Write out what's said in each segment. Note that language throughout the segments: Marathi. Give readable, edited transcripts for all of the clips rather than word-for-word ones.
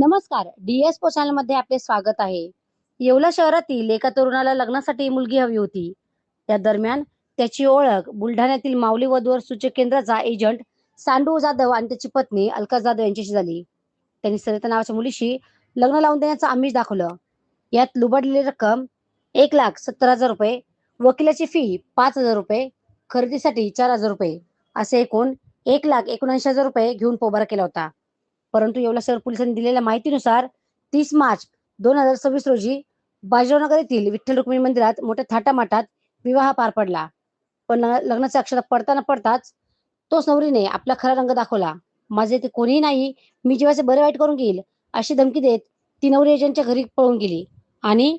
नमस्कार. डी-एस-पो चॅनलमध्ये आपले स्वागत आहे. येवला शहरातील एका तरुणाला लग्नासाठी मुलगी हवी होती. त्या दरम्यान त्याची ओळख बुलढाण्यातील माऊली वधूवर सूचक केंद्राचा एजंट सांडू जाधव आणि त्याची पत्नी अलका जाधव यांच्याशी झाली. त्यांनी सरिता नावाच्या मुलीशी लग्न लावून देण्याचं आमिष दाखवलं. यात लुबाडलेली रक्कम ₹1,70,000, वकिलाची फी ₹5,000, खरेदीसाठी ₹4,000 असे एकूण ₹1,79,000 घेऊन पोबारा केला होता. परंतु येवला शहर पोलिसांनी दिलेल्या माहितीनुसार 30 मार्च 2026 रोजी बाजीरावनगर येथील विठ्ठल रुक्मिणी मंदिरात मोठ्या थाटामाटात विवाह पार पडला. पण लग्नाच्या अक्षता पडताना पडताच तोच नवरीने आपला खरा रंग दाखवला. माझे ते कोणीही नाही, मी जीवाचे बरे वाईट करून घेईल अशी धमकी देत ती नवरी एजंटच्या घरी पळून गेली आणि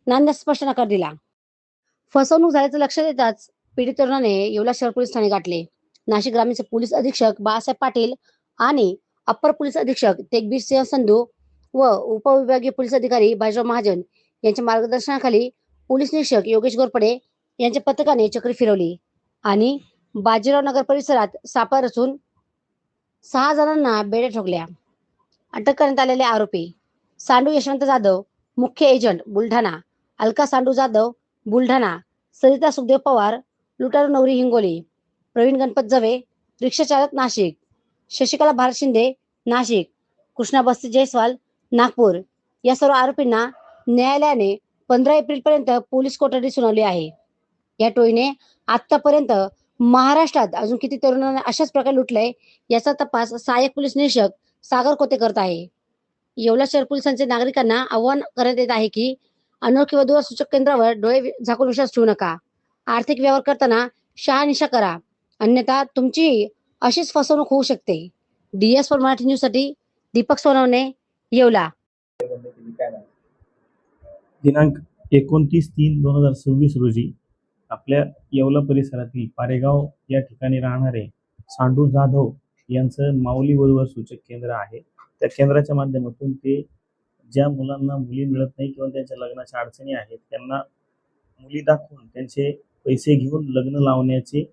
नांद्यास स्पष्ट नकार दिला. फसवणूक झाल्याचं लक्षात येताच पीडित तरुणाने येवला शहर पोलीस ठाणे गाठले. नाशिक ग्रामीणचे पोलीस अधीक्षक बाळासाहेब पाटील आणि अप्पर पोलीस अधीक्षक तेगबीर सिंह संधू व उपविभागीय पोलीस अधिकारी बाजीराव महाजन यांच्या मार्गदर्शनाखाली पोलीस निरीक्षक योगेश गोरपडे यांच्या पथकाने चक्री फिरवली आणि बाजीराव नगर परिसरात सापळा रचून 6 जणांना बेड्या ठोकल्या. अटक करण्यात आलेले आरोपी: सांडू यशवंत जाधव, मुख्य एजंट बुलढाणा; अलका सांडू जाधव, बुलढाणा; सरिता सुखदेव पवार, लुटारू नवरी हिंगोली; प्रवीण गणपत जवे, रिक्षा चालक नाशिक; शशिकला भारत शिंदे, नाशिक; कृष्णा बस्ती जयस्वाल, नागपूर. या सर्व आरोपींना न्यायालयाने 15 एप्रिलपर्यंत पोलीस कोठडी सुनावली आहे. या टोळीने आतापर्यंत महाराष्ट्रात अजून किती तरुणांना अशाच प्रकारे लुटलंय याचा तपास सहाय्यक पोलीस निरीक्षक सागर कोते करत आहे. येवला शहर पोलिसांचे नागरिकांना आवाहन करण्यात येत आहे की अनोळखी वधूवर सूचक केंद्रावर डोळे झाकून विश्वास ठेवू नका. आर्थिक व्यवहार करताना शहानिशा करा, अन्यथा तुमची अशीच फसवणूक होऊ शकते. डी-एस-पो मराठी न्यूजसाठी दीपक सोनवणे, येवला. दिनांक 29/3/2026 रोजी आपल्या येवला परिसरातील पारेगाव या ठिकाणी राहणारे सांडू जाधव यांचं माऊली वधूवर सूचक केंद्र आहे. त्या केंद्राच्या माध्यमातून ते ज्या मुलांना मुली मिळत नाही किंवा त्यांच्या लग्नाच्या अडचणी आहेत त्यांना मुली दाखवून त्यांचे पैसे घेऊन लग्न लावण्याचे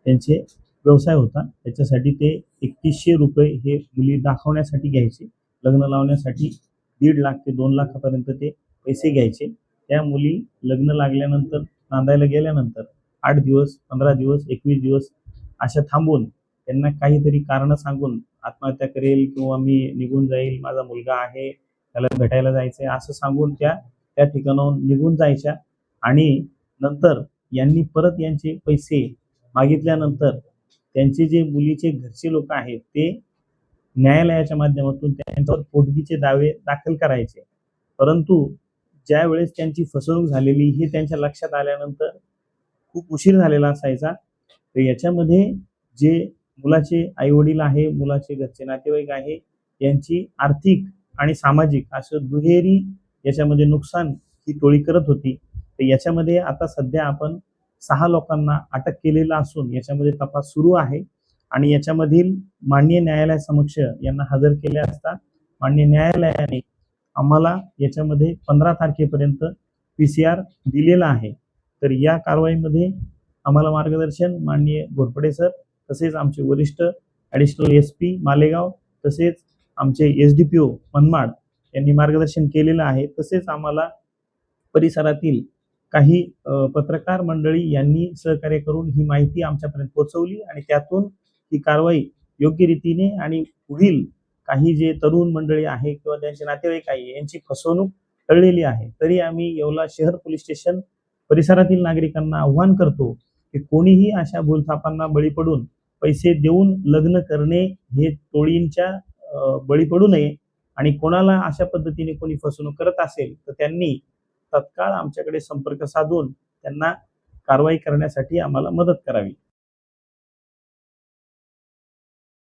त्यांचे व्यवसाय होता. त्याच्यासाठी ते ₹3,100 हे मुली दाखवण्यासाठी घ्यायचे. लग्न लावण्यासाठी 1.5 लाख ते 2 लाखापर्यंत ते पैसे घ्यायचे. त्या मुली लग्न लागल्यानंतर नांदायला गेल्यानंतर 8 दिवस, 15 दिवस, 21 दिवस अशा थांबून त्यांना काहीतरी कारण सांगून आत्महत्या करेल किंवा मी निघून जाईल, माझा मुलगा आहे, त्याला भेटायला जायचंय असं सांगून त्या ठिकाणाहून निघून जायच्या. आणि नंतर यांनी परत यांचे पैसे मागितल्यानंतर त्यांचे जे मुलीचे घरचे लोक आहेत ते न्यायालयाच्या माध्यमातून त्यांच्यावर पोटगीचे दावे दाखल करायचे. परंतु ज्या वेळेस त्यांची फसवणूक झालेली हे त्यांच्या लक्षात आल्यानंतर खूप उशीर झालेला असायचा. तर याच्यामध्ये जे मुलाचे आई वडील आहे, मुलाचे घरचे नातेवाईक आहे, यांची आर्थिक आणि सामाजिक असं दुहेरी याच्यामध्ये नुकसान ही टोळी करत होती. तर याच्यामध्ये आता सध्या आपण 6 लोकांना अटक केलेला असून याच्यामध्ये तपास सुरू आहे आणि याच्यामधील माननीय न्यायालयासमक्ष यांना हजर केले असता माननीय न्यायालयाने आम्हाला याच्यामध्ये 15 तारखेपर्यंत PCR दिलेला आहे. तर या कारवाईमध्ये आम्हाला मार्गदर्शन माननीय घोरपडे सर, तसेच आमचे वरिष्ठ ॲडिशनल SP मालेगाव, तसेच आमचे SDPO मनमाड यांनी मार्गदर्शन केलेलं आहे. तसेच आम्हाला परिसरातील काही पत्रकार मंडळी यांनी सहकार्य करून ही माहिती आमच्यापर्यंत पोहोचवली आणि त्यातून ही कारवाई योग्य रीतीने आणि पुढील काही जे तरुण मंडळी आहे किंवा त्यांचे नातेवाईक आहे यांची फसवणूक टळलेली आहे. तरी आम्ही येवला शहर पोलीस स्टेशन परिसरातील नागरिकांना आव्हान करतो की कोणीही अशा भूलथापांना बळी पडून पैसे देऊन लग्न करणे हे टोळींच्या बळी पडू नये आणि कोणाला अशा पद्धतीने कोणी फसवणूक करत असेल तर त्यांनी तत्काळ आमच्याकडे संपर्क साधून त्यांना कारवाई करण्यासाठी आम्हाला मदत करावी.